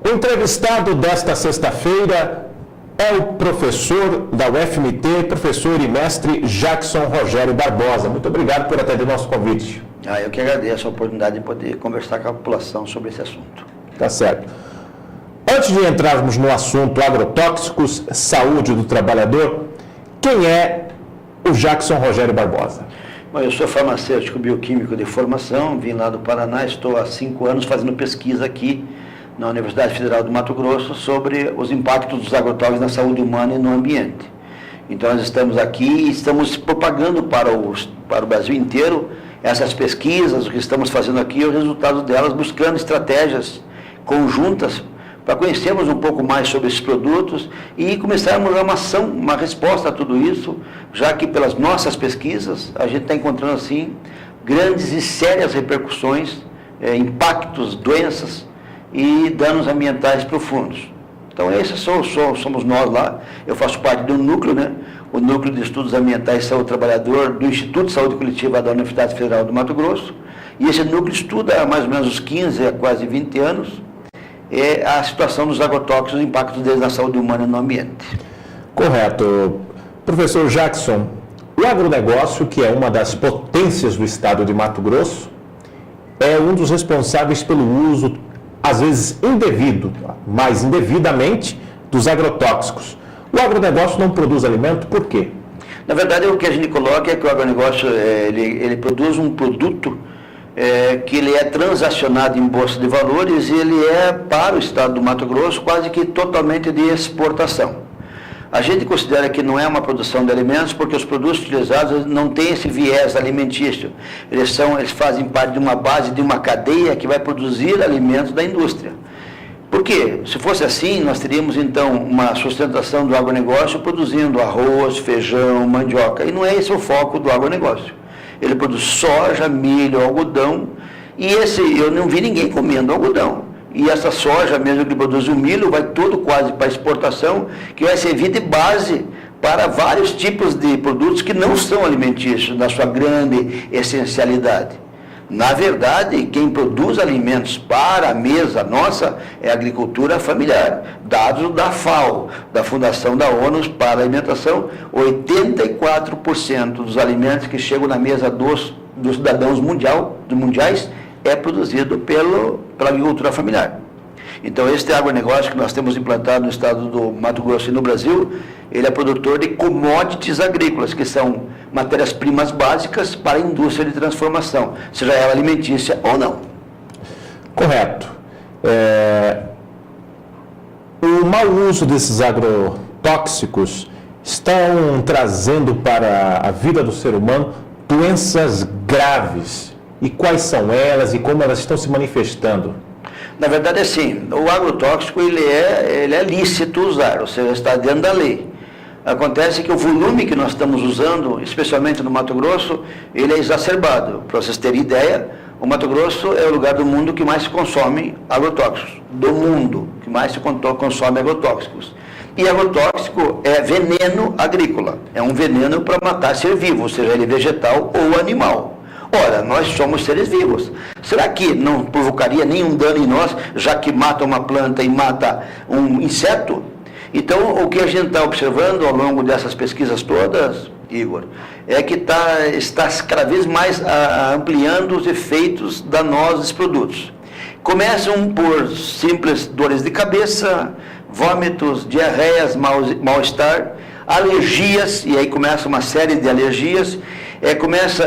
O entrevistado desta sexta-feira é o professor da UFMT, professor e mestre Jackson Rogério Barbosa. Muito obrigado por atender o nosso convite. Eu que agradeço a oportunidade de poder conversar com a população sobre esse assunto. Tá certo. Antes de entrarmos no assunto agrotóxicos, saúde do trabalhador, quem é o Jackson Rogério Barbosa? Bom, eu sou farmacêutico bioquímico de formação, vim lá do Paraná, estou há 5 anos fazendo pesquisa aqui na Universidade Federal do Mato Grosso sobre os impactos dos agrotóxicos na saúde humana e no ambiente. Então nós estamos aqui e estamos propagando para o Brasil inteiro essas pesquisas, o que estamos fazendo aqui, o resultado delas, buscando estratégias conjuntas para conhecermos um pouco mais sobre esses produtos e começarmos a uma resposta a tudo isso, já que pelas nossas pesquisas a gente está encontrando assim grandes e sérias repercussões, impactos, doenças e danos ambientais profundos. Então esses somos nós lá. Eu faço parte do núcleo, o Núcleo de Estudos Ambientais e Saúde do Trabalhador do Instituto de Saúde Coletiva da Universidade Federal do Mato Grosso, e esse núcleo estuda há mais ou menos uns 15 a quase 20 anos a situação dos agrotóxicos e o impacto deles na saúde humana e no ambiente. Correto. Professor Jackson, o agronegócio, que é uma das potências do estado de Mato Grosso, é um dos responsáveis pelo uso, às vezes indevido, mais indevidamente, dos agrotóxicos. O agronegócio não produz alimento por quê? Na verdade, o que a gente coloca é que o agronegócio ele produz um produto que ele é transacionado em bolsa de valores e ele é, para o estado do Mato Grosso, quase que totalmente de exportação. A gente considera que não é uma produção de alimentos porque os produtos utilizados não têm esse viés alimentício. Eles fazem parte de uma base, de uma cadeia que vai produzir alimentos da indústria. Por quê? Se fosse assim, nós teríamos então uma sustentação do agronegócio produzindo arroz, feijão, mandioca, e não é esse o foco do agronegócio. Ele produz soja, milho, algodão, e eu não vi ninguém comendo algodão. E essa soja mesmo que produz o milho vai todo quase para exportação, que vai servir de base para vários tipos de produtos que não são alimentícios, na sua grande essencialidade. Na verdade, quem produz alimentos para a mesa nossa é a agricultura familiar. Dados da FAO, da Fundação da ONU para a Alimentação, 84% dos alimentos que chegam na mesa dos cidadãos mundiais é produzido pela agricultura familiar. Então, este agronegócio que nós temos implantado no estado do Mato Grosso e no Brasil, ele é produtor de commodities agrícolas, que são matérias-primas básicas para a indústria de transformação, seja ela alimentícia ou não. Correto. O mau uso desses agrotóxicos estão trazendo para a vida do ser humano doenças graves. E quais são elas e como elas estão se manifestando? Na verdade, assim, o agrotóxico ele é lícito usar, ou seja, está dentro da lei. Acontece que o volume que nós estamos usando, especialmente no Mato Grosso, ele é exacerbado. Para vocês terem ideia, o Mato Grosso é o lugar do mundo que mais se consome agrotóxicos. Do mundo, que mais se consome agrotóxicos. E agrotóxico é veneno agrícola. É um veneno para matar ser vivo, ou seja, ele vegetal ou animal. Ora, nós somos seres vivos. Será que não provocaria nenhum dano em nós, já que mata uma planta e mata um inseto? Então, o que a gente está observando ao longo dessas pesquisas todas, Igor, é que está cada vez mais ampliando os efeitos danosos dos produtos. Começam por simples dores de cabeça, vômitos, diarreias, mal-estar, alergias, e aí começa uma série de alergias, começa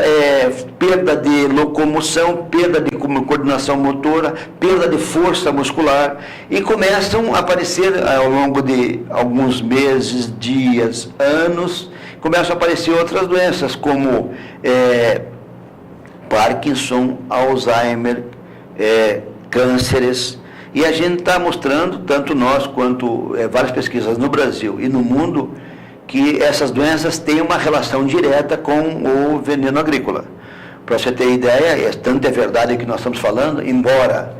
perda de locomoção, perda de coordenação motora, perda de força muscular, e começam a aparecer ao longo de alguns meses, dias, anos, começam a aparecer outras doenças, como Parkinson, Alzheimer, cânceres, e a gente está mostrando, tanto nós quanto várias pesquisas no Brasil e no mundo, que essas doenças têm uma relação direta com o veneno agrícola. Para você ter ideia, tanto é verdade que nós estamos falando, embora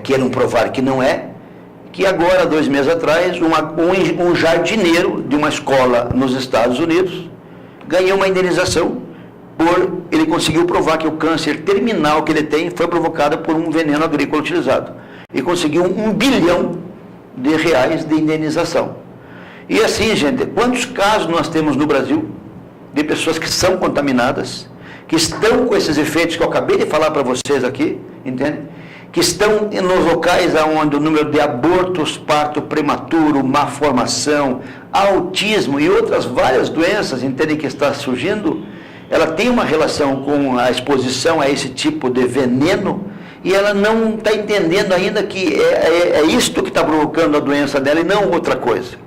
queiram provar que não é, que agora, 2 meses atrás, um jardineiro de uma escola nos Estados Unidos ganhou uma indenização ele conseguiu provar que o câncer terminal que ele tem foi provocado por um veneno agrícola utilizado. E conseguiu 1 bilhão de reais de indenização. E assim, gente, quantos casos nós temos no Brasil de pessoas que são contaminadas, que estão com esses efeitos que eu acabei de falar para vocês aqui, entende? Que estão nos locais onde o número de abortos, parto prematuro, má formação, autismo e outras várias doenças, entendem, que está surgindo, ela tem uma relação com a exposição a esse tipo de veneno, e ela não está entendendo ainda que é isto que está provocando a doença dela e não outra coisa.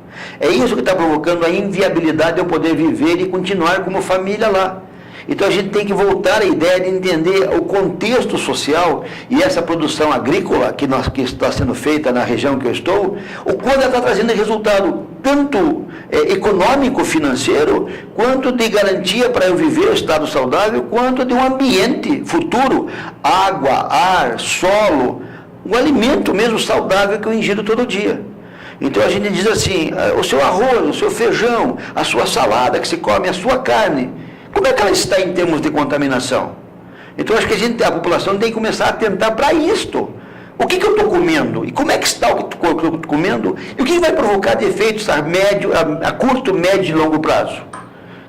É isso que está provocando a inviabilidade de eu poder viver e continuar como família lá. Então a gente tem que voltar à ideia de entender o contexto social e essa produção agrícola que está sendo feita na região que eu estou, o quanto ela está trazendo resultado tanto econômico, financeiro, quanto de garantia para eu viver um estado saudável, quanto de um ambiente futuro, água, ar, solo, um alimento mesmo saudável que eu ingiro todo dia. Então a gente diz assim, o seu arroz, o seu feijão, a sua salada que se come, a sua carne, como é que ela está em termos de contaminação? Então acho que a população tem que começar a atentar para isto. O que eu estou comendo? E como é que está o que eu estou comendo? E o que vai provocar de efeitos a curto, médio e longo prazo?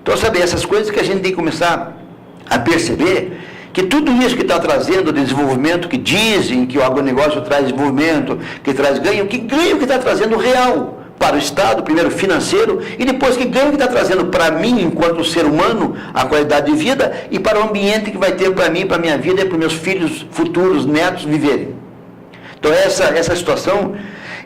Então, sabe, essas coisas que a gente tem que começar a perceber, que tudo isso que está trazendo desenvolvimento, que dizem que o agronegócio traz desenvolvimento, que traz ganho, que está trazendo real para o Estado, primeiro financeiro, e depois que ganho que está trazendo para mim, enquanto ser humano, a qualidade de vida, e para o ambiente que vai ter para mim, para a minha vida e para os meus filhos futuros, netos viverem. Então essa situação,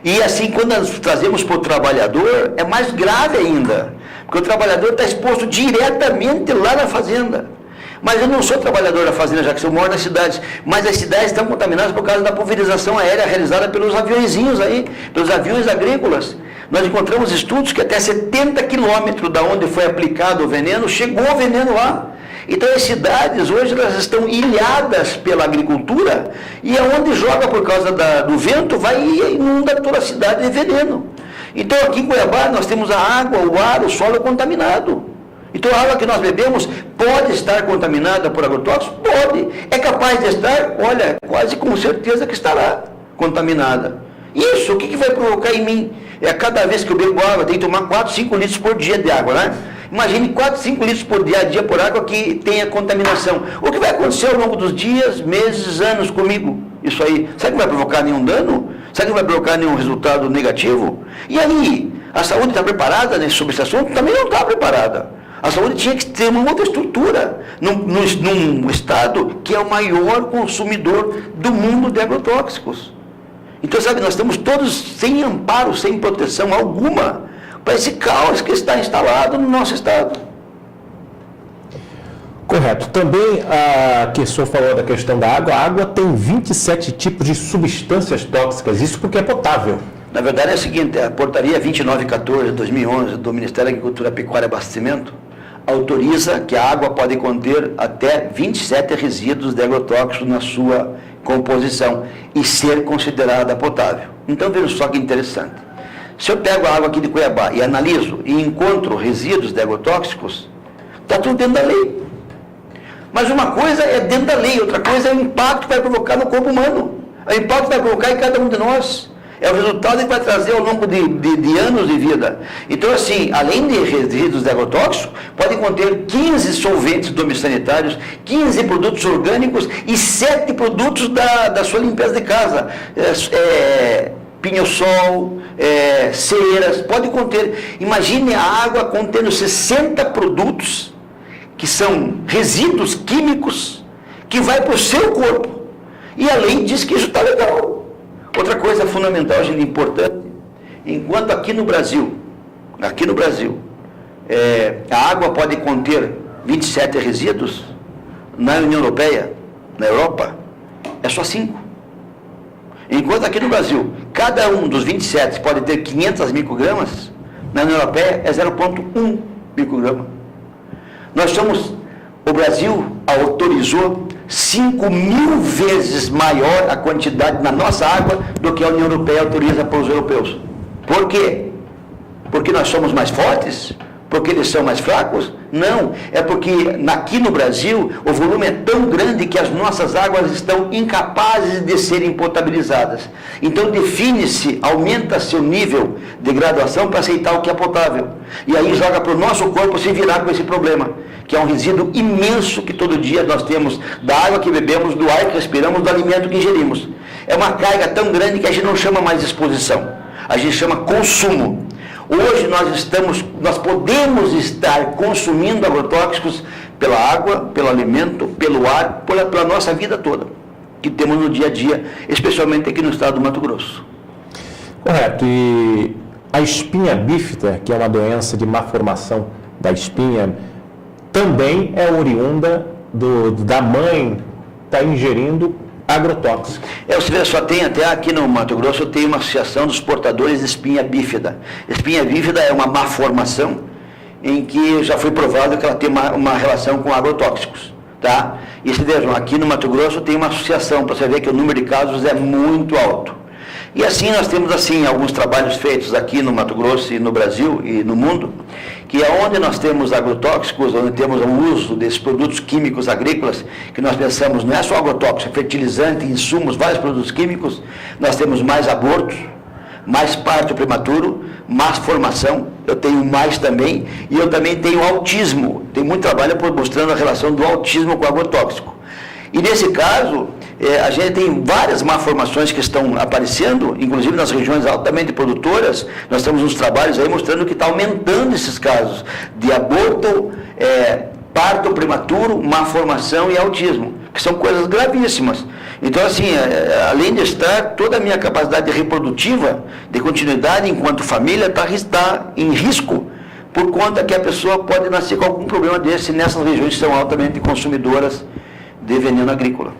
e assim quando nós trazemos para o trabalhador, é mais grave ainda, porque o trabalhador está exposto diretamente lá na fazenda. Mas eu não sou trabalhador da fazenda, já que eu moro nas cidades, mas as cidades estão contaminadas por causa da pulverização aérea realizada pelos aviõezinhos aí, pelos aviões agrícolas. Nós encontramos estudos que até 70 quilômetros da onde foi aplicado o veneno, chegou o veneno lá. Então as cidades hoje elas estão ilhadas pela agricultura, e aonde joga por causa do vento, vai e inunda toda a cidade de veneno. Então aqui em Cuiabá nós temos a água, o ar, o solo contaminado. Então a água que nós bebemos pode estar contaminada por agrotóxicos? Pode. É capaz de estar? Olha, quase com certeza que estará contaminada. Isso, o que vai provocar em mim? Cada vez que eu bebo água, eu tenho que tomar 4, 5 litros por dia de água, né? Imagine 4, 5 litros por dia por água que tenha contaminação. O que vai acontecer ao longo dos dias, meses, anos comigo? Isso aí, será que vai provocar nenhum dano? Será que não vai provocar nenhum resultado negativo? E aí, a saúde está preparada sobre esse assunto? Também não está preparada. A saúde tinha que ter uma outra estrutura num estado que é o maior consumidor do mundo de agrotóxicos. Então, sabe, nós estamos todos sem amparo, sem proteção alguma para esse caos que está instalado no nosso estado. Correto. Também, que o senhor falou da questão da água, a água tem 27 tipos de substâncias tóxicas, isso porque é potável. Na verdade é o seguinte, a portaria 2914 de 2011 do Ministério da Agricultura, Pecuária e Abastecimento autoriza que a água pode conter até 27 resíduos de agrotóxicos na sua composição e ser considerada potável. Então veja só que interessante. Se eu pego a água aqui de Cuiabá e analiso e encontro resíduos de agrotóxicos, está tudo dentro da lei. Mas uma coisa é dentro da lei, outra coisa é o impacto que vai provocar no corpo humano. O impacto que vai provocar em cada um de nós. É o resultado que vai trazer ao longo de anos de vida. Então, assim, além de resíduos de agrotóxicos, podem conter 15 solventes domiciliares, 15 produtos orgânicos e 7 produtos da sua limpeza de casa. Pinho-sol, ceras, pode conter. Imagine a água contendo 60 produtos, que são resíduos químicos, que vai para o seu corpo. E a lei diz que isso está legal. Outra coisa fundamental, gente, importante, enquanto aqui no Brasil, a água pode conter 27 resíduos, na União Europeia, na Europa, é só 5. Enquanto aqui no Brasil, cada um dos 27 pode ter 500 microgramas, na União Europeia é 0,1 micrograma. O Brasil autorizou 5.000 vezes maior a quantidade na nossa água do que a União Europeia autoriza para os europeus. Por quê? Porque nós somos mais fortes? Porque eles são mais fracos? Não, é porque aqui no Brasil o volume é tão grande que as nossas águas estão incapazes de serem potabilizadas. Então define-se, aumenta-se o nível de graduação para aceitar o que é potável. E aí joga para o nosso corpo se virar com esse problema, que é um resíduo imenso que todo dia nós temos da água que bebemos, do ar que respiramos, do alimento que ingerimos. É uma carga tão grande que a gente não chama mais de exposição, a gente chama consumo. Hoje nós podemos estar consumindo agrotóxicos pela água, pelo alimento, pelo ar, pela nossa vida toda, que temos no dia a dia, especialmente aqui no estado do Mato Grosso. Correto. E a espinha bífida, que é uma doença de má formação da espinha, também é oriunda da mãe estar ingerindo agrotóxico. Você vê, só tem até aqui no Mato Grosso, tem uma associação dos portadores de espinha bífida. Espinha bífida é uma má formação em que já foi provado que ela tem uma relação com agrotóxicos, tá? E se vejam, aqui no Mato Grosso tem uma associação, para você ver que o número de casos é muito alto. E assim nós temos alguns trabalhos feitos aqui no Mato Grosso e no Brasil e no mundo, que é onde nós temos agrotóxicos, onde temos o uso desses produtos químicos agrícolas, que nós pensamos, não é só agrotóxico, é fertilizante, insumos, vários produtos químicos, nós temos mais abortos, mais parto prematuro, mais formação, eu tenho mais também, e eu também tenho autismo, tem muito trabalho mostrando a relação do autismo com o agrotóxico. E nesse caso, a gente tem várias malformações que estão aparecendo, inclusive nas regiões altamente produtoras, nós temos uns trabalhos aí mostrando que está aumentando esses casos de aborto, parto prematuro, malformação e autismo, que são coisas gravíssimas. Então, assim, além de estar toda a minha capacidade reprodutiva, de continuidade enquanto família, está em risco, por conta que a pessoa pode nascer com algum problema desse nessas regiões que são altamente consumidoras de veneno agrícola.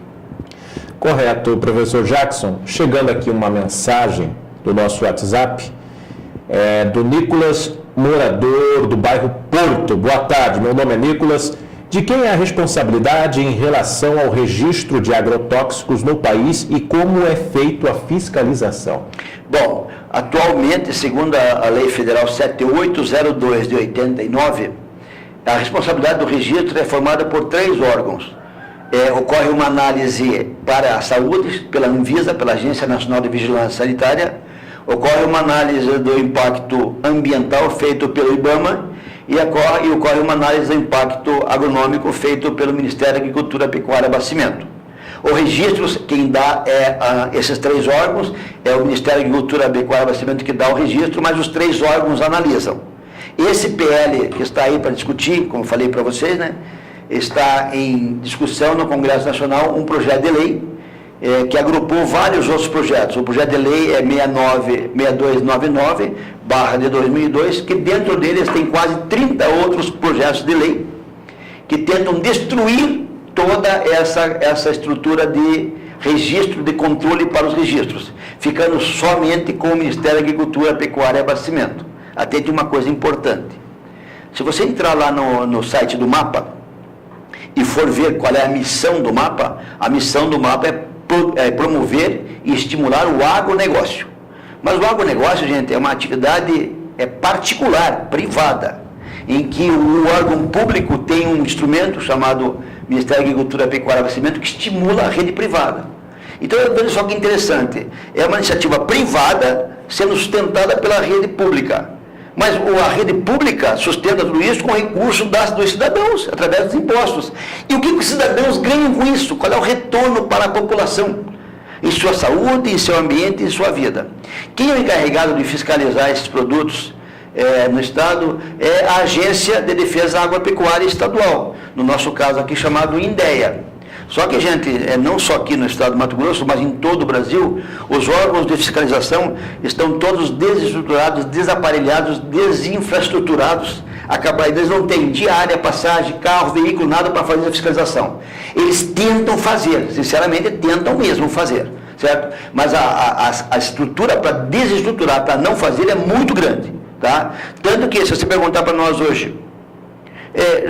Correto, professor Jackson. Chegando aqui uma mensagem do nosso WhatsApp, do Nicolas, morador do bairro Porto. Boa tarde, meu nome é Nicolas. De quem é a responsabilidade em relação ao registro de agrotóxicos no país e como é feita a fiscalização? Bom, atualmente, segundo a Lei Federal 7802 de 89, a responsabilidade do registro é formada por 3 órgãos. Ocorre uma análise para a saúde, pela Anvisa, pela Agência Nacional de Vigilância Sanitária, ocorre uma análise do impacto ambiental feito pelo IBAMA e ocorre uma análise do impacto agronômico feito pelo Ministério da Agricultura, Pecuária e Abastecimento. O registro, quem dá esses 3 órgãos, é o Ministério da Agricultura, Pecuária e Abastecimento que dá o registro, mas os 3 órgãos analisam. Esse PL que está aí para discutir, como falei para vocês, né? Está em discussão no Congresso Nacional um projeto de lei que agrupou vários outros projetos. O projeto de lei é 6299/2002, que dentro deles tem quase 30 outros projetos de lei que tentam destruir toda essa estrutura de registro, de controle para os registros, ficando somente com o Ministério da Agricultura, Pecuária e Abastecimento. Até de uma coisa importante. Se você entrar lá no site do MAPA, e for ver qual é a missão do MAPA, a missão do MAPA é promover e estimular o agronegócio. Mas o agronegócio, gente, é uma atividade particular, privada, em que o órgão público tem um instrumento chamado Ministério da Agricultura, Pecuária e Abastecimento que estimula a rede privada. Então, veja só que interessante, é uma iniciativa privada sendo sustentada pela rede pública. Mas a rede pública sustenta tudo isso com recursos dos cidadãos, através dos impostos. E o que os cidadãos ganham com isso? Qual é o retorno para a população? Em sua saúde, em seu ambiente, em sua vida. Quem é o encarregado de fiscalizar esses produtos no Estado é a Agência de Defesa Agropecuária Estadual, no nosso caso aqui chamado INDEA. Só que, gente, não só aqui no estado do Mato Grosso, mas em todo o Brasil, os órgãos de fiscalização estão todos desestruturados, desaparelhados, desinfraestruturados. Eles não têm diária, passagem, carro, veículo, nada para fazer a fiscalização. Eles tentam fazer, sinceramente, tentam mesmo fazer, certo? Mas a estrutura para desestruturar, para não fazer, é muito grande, tá? Tanto que, se você perguntar para nós hoje,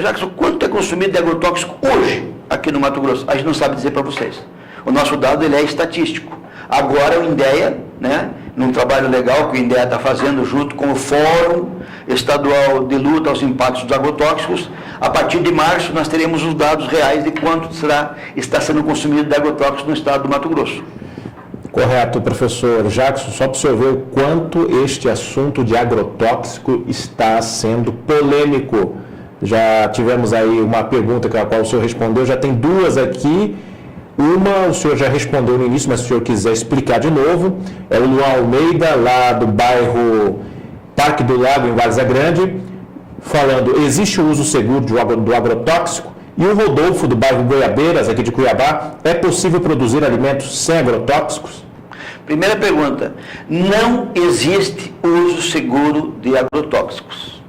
Jackson, quanto é consumido de agrotóxico hoje aqui no Mato Grosso? A gente não sabe dizer para vocês. O nosso dado ele é estatístico. Agora o INDEA, né, num trabalho legal que o INDEA está fazendo junto com o Fórum Estadual de Luta aos Impactos dos Agrotóxicos. A partir de março, nós teremos os dados reais de quanto está sendo consumido de agrotóxicos no estado do Mato Grosso. Correto, professor Jackson. Só para o senhor ver o quanto este assunto de agrotóxico está sendo polêmico. Já tivemos aí uma pergunta com a qual o senhor respondeu, já tem duas aqui. Uma o senhor já respondeu no início, mas se o senhor quiser explicar de novo, é o Luan Almeida, lá do bairro Parque do Lago, em Várzea Grande, falando, existe o uso seguro do agrotóxico? E o Rodolfo, do bairro Goiabeiras, aqui de Cuiabá, é possível produzir alimentos sem agrotóxicos? Primeira pergunta, não existe uso seguro de agrotóxicos.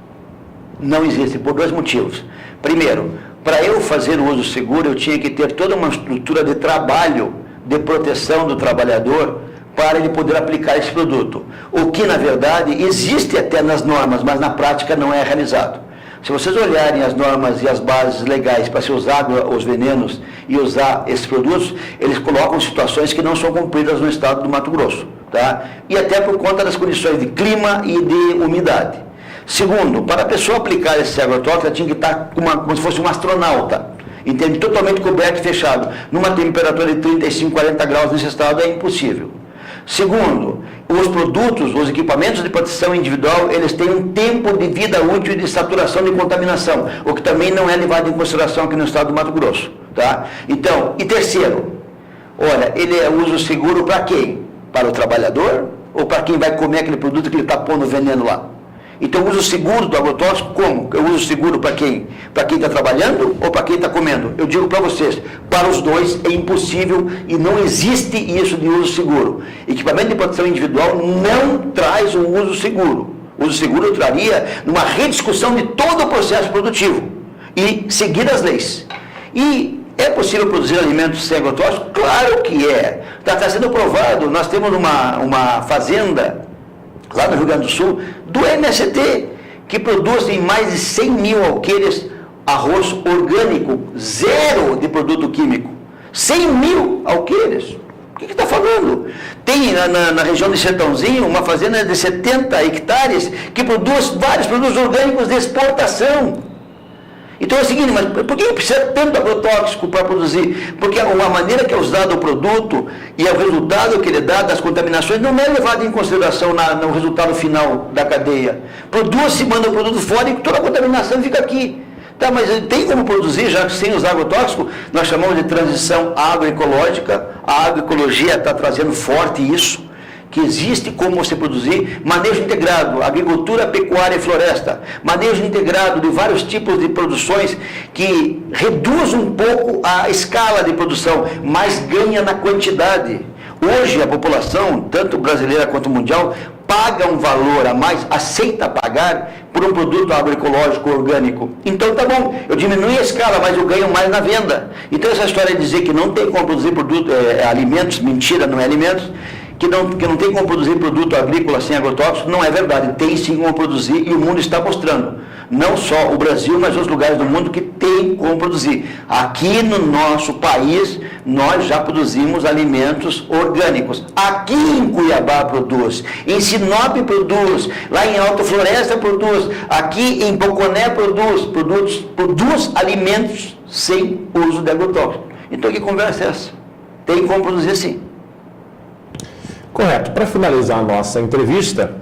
Não existe, por dois motivos. Primeiro, para eu fazer o uso seguro, eu tinha que ter toda uma estrutura de trabalho, de proteção do trabalhador, para ele poder aplicar esse produto. O que, na verdade, existe até nas normas, mas na prática não é realizado. Se vocês olharem as normas e as bases legais para se usar os venenos e usar esses produtos, eles colocam situações que não são cumpridas no estado do Mato Grosso, tá? E até por conta das condições de clima e de umidade. Segundo, para a pessoa aplicar esse agrotóxico, ela tinha que estar como se fosse um astronauta, entende? Totalmente coberto e fechado. Numa temperatura de 35, 40 graus nesse estado é impossível. Segundo, os produtos, os equipamentos de proteção individual, eles têm um tempo de vida útil de saturação de contaminação, o que também não é levado em consideração aqui no estado do Mato Grosso, tá? Então, e terceiro, olha, ele é uso seguro para quem? Para o trabalhador ou para quem vai comer aquele produto que ele está pondo veneno lá? Então, o uso seguro do agrotóxico, como? Eu uso seguro para quem? Para quem está trabalhando ou para quem está comendo? Eu digo para vocês, para os dois é impossível e não existe isso de uso seguro. Equipamento de proteção individual não traz um uso seguro. O uso seguro traria numa rediscussão de todo o processo produtivo e seguir as leis. E é possível produzir alimentos sem agrotóxico? Claro que é. Está sendo provado. Nós temos uma fazenda lá no Rio Grande do Sul, do MST, que produz em mais de 100 mil alqueires arroz orgânico, zero de produto químico. 100 mil alqueires. O que está falando? Tem na região de Sertãozinho uma fazenda de 70 hectares que produz vários produtos orgânicos de exportação. Então é o seguinte, mas por que precisa tanto agrotóxico para produzir? Porque a maneira que é usado o produto e o resultado que ele dá das contaminações não é levado em consideração no resultado final da cadeia. Produz-se, manda o produto fora e toda a contaminação fica aqui. Tá, mas tem como produzir, já sem usar agrotóxico? Nós chamamos de transição agroecológica. A agroecologia está trazendo forte isso, que existe como você produzir manejo integrado, agricultura, pecuária e floresta, manejo integrado de vários tipos de produções que reduz um pouco a escala de produção, mas ganha na quantidade. Hoje a população, tanto brasileira quanto mundial, paga um valor a mais, aceita pagar por um produto agroecológico orgânico. Então tá bom, eu diminuo a escala, mas eu ganho mais na venda. Então essa história de dizer que não tem como produzir alimentos, mentira, não é alimentos, que não tem como produzir produto agrícola sem agrotóxico, não é verdade. Tem sim como produzir e o mundo está mostrando. Não só o Brasil, mas outros lugares do mundo que tem como produzir. Aqui no nosso país, nós já produzimos alimentos orgânicos. Aqui em Cuiabá produz, em Sinop produz, lá em Alta Floresta produz, aqui em Poconé produz alimentos sem uso de agrotóxico. Então que conversa é essa? Tem como produzir sim. Correto. Para finalizar a nossa entrevista,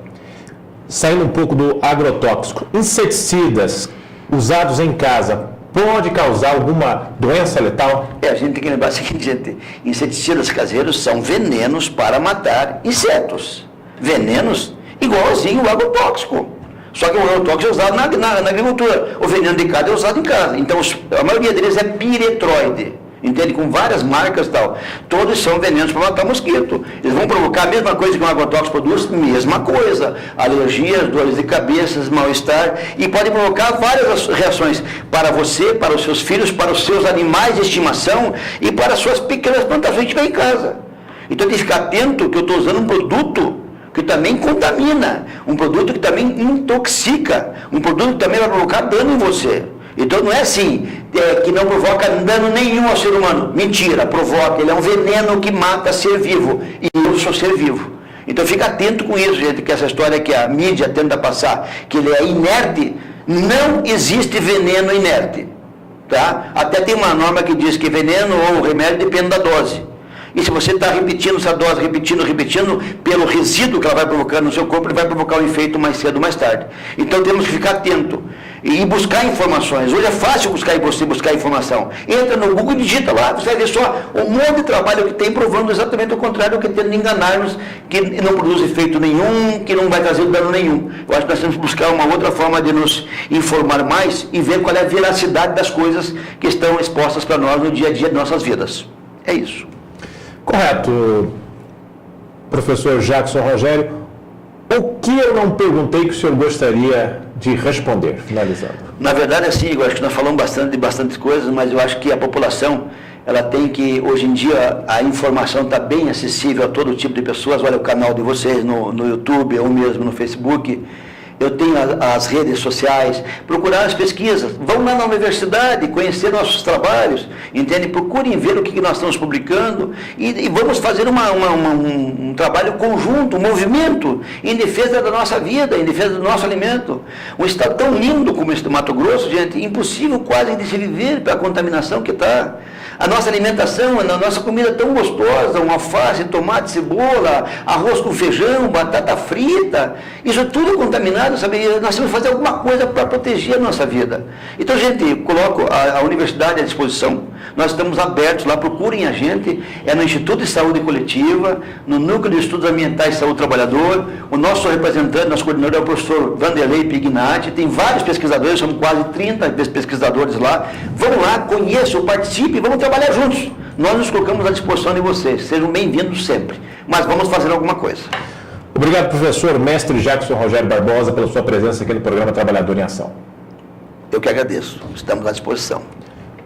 saindo um pouco do agrotóxico, inseticidas usados em casa pode causar alguma doença letal? A gente tem que lembrar o seguinte, gente, inseticidas caseiros são venenos para matar insetos. Venenos igualzinho o agrotóxico. Só que o agrotóxico é usado na agricultura. O veneno de cada é usado em casa. Então, a maioria deles é piretroide. Entende? Com várias marcas e tal. Todos são venenos para matar mosquito. Eles vão provocar a mesma coisa que um agrotóxico produz, mesma coisa. Alergias, dores de cabeça, mal-estar. E pode provocar várias reações para você, para os seus filhos, para os seus animais de estimação e para as suas pequenas plantações que tiver em casa. Então tem que ficar atento que eu estou usando um produto que também contamina, um produto que também intoxica, um produto que também vai provocar dano em você. Então não é assim, que não provoca dano nenhum ao ser humano. Mentira, provoca. Ele é um veneno que mata ser vivo. E eu sou ser vivo. Então fica atento com isso, gente, que essa história que a mídia tenta passar, que ele é inerte, não existe veneno inerte. Tá? Até tem uma norma que diz que veneno ou remédio depende da dose. E se você está repetindo essa dose, repetindo, pelo resíduo que ela vai provocar no seu corpo, ele vai provocar um efeito mais cedo ou mais tarde. Então temos que ficar atento e buscar informações. Hoje é fácil buscar informação. Entra no Google e digita lá, você vai ver só um monte de trabalho que tem provando exatamente o contrário, que tenta enganar-nos, que não produz efeito nenhum, que não vai trazer dano nenhum. Eu acho que nós temos que buscar uma outra forma de nos informar mais e ver qual é a veracidade das coisas que estão expostas para nós no dia a dia de nossas vidas. É isso. Correto, professor Jackson Rogério. O que eu não perguntei que o senhor gostaria de responder, finalizando? Na verdade, assim, eu acho que nós falamos de bastante coisas, mas eu acho que a população, ela tem que, hoje em dia, a informação está bem acessível a todo tipo de pessoas. Olha o canal de vocês no YouTube ou mesmo no Facebook. Eu tenho as redes sociais, procurar as pesquisas, vão lá na universidade, conhecer nossos trabalhos, entende? Procurem ver o que nós estamos publicando e vamos fazer um trabalho conjunto, um movimento em defesa da nossa vida, em defesa do nosso alimento. Um estado tão lindo como este Mato Grosso, gente, impossível quase de se viver pela contaminação que está. A nossa alimentação, a nossa comida tão gostosa, um alface, tomate, cebola, arroz com feijão, batata frita, isso tudo é contaminado, sabe? Nós temos que fazer alguma coisa para proteger a nossa vida. Então, gente, coloco a universidade à disposição, nós estamos abertos lá, procurem a gente, é no Instituto de Saúde Coletiva, no Núcleo de Estudos Ambientais e Saúde do Trabalhador, o nosso representante, nosso coordenador é o professor Vanderlei Pignatti, tem vários pesquisadores, somos quase 30 pesquisadores lá, vão lá, conheçam, participem, vamos trabalhar juntos. Nós nos colocamos à disposição de vocês. Sejam bem-vindos sempre. Mas vamos fazer alguma coisa. Obrigado, professor mestre Jackson Rogério Barbosa, pela sua presença aqui no programa Trabalhador em Ação. Eu que agradeço. Estamos à disposição.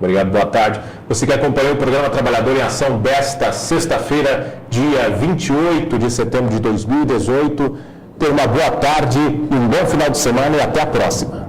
Obrigado, boa tarde. Você que acompanhou o programa Trabalhador em Ação desta sexta-feira, dia 28 de setembro de 2018. Tenha uma boa tarde, um bom final de semana e até a próxima.